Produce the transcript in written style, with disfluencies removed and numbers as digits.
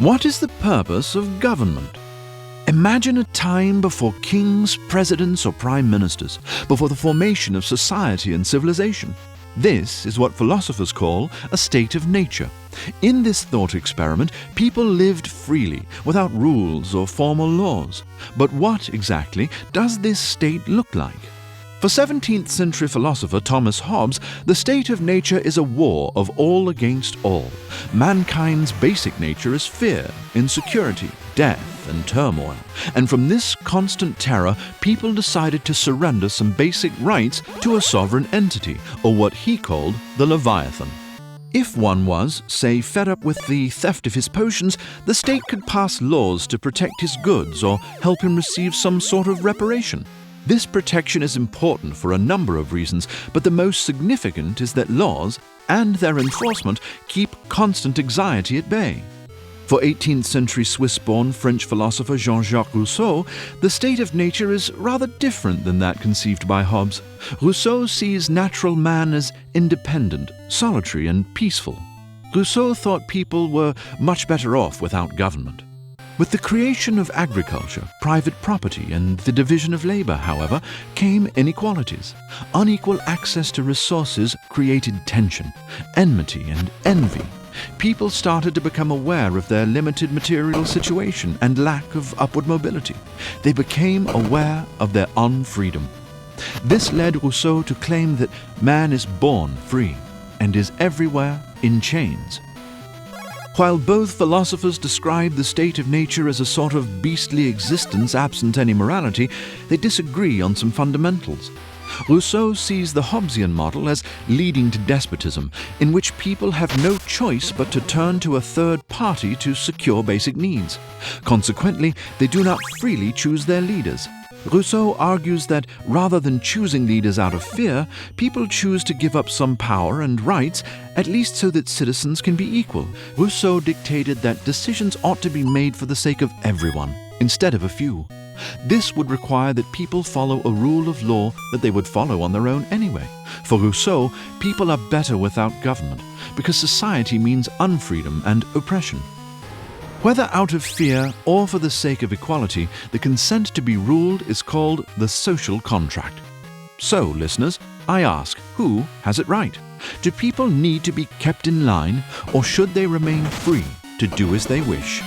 What is the purpose of government? Imagine a time before kings, presidents, or prime ministers, before the formation of society and civilization. This is what philosophers call a state of nature. In this thought experiment, people lived freely, without rules or formal laws. But what exactly does this state look like? For 17th century philosopher Thomas Hobbes, the state of nature is a war of all against all. Mankind's basic nature is fear, insecurity, death, and turmoil. And from this constant terror, people decided to surrender some basic rights to a sovereign entity, or what he called the Leviathan. If one was, say, fed up with the theft of his potions, the state could pass laws to protect his goods or help him receive some sort of reparation. This protection is important for a number of reasons, but the most significant is that laws and their enforcement keep constant anxiety at bay. For 18th century Swiss-born French philosopher Jean-Jacques Rousseau, the state of nature is rather different than that conceived by Hobbes. Rousseau sees natural man as independent, solitary, and peaceful. Rousseau thought people were much better off without government. With the creation of agriculture, private property, and the division of labor, however, came inequalities. Unequal access to resources created tension, enmity, and envy. People started to become aware of their limited material situation and lack of upward mobility. They became aware of their unfreedom. This led Rousseau to claim that man is born free and is everywhere in chains. While both philosophers describe the state of nature as a sort of beastly existence absent any morality, they disagree on some fundamentals. Rousseau sees the Hobbesian model as leading to despotism, in which people have no choice but to turn to a third party to secure basic needs. Consequently, they do not freely choose their leaders. Rousseau argues that rather than choosing leaders out of fear, people choose to give up some power and rights, at least so that citizens can be equal. Rousseau dictated that decisions ought to be made for the sake of everyone, instead of a few. This would require that people follow a rule of law that they would follow on their own anyway. For Rousseau, people are better without government, because society means unfreedom and oppression. Whether out of fear or for the sake of equality, the consent to be ruled is called the social contract. So, listeners, I ask, who has it right? Do people need to be kept in line, or should they remain free to do as they wish?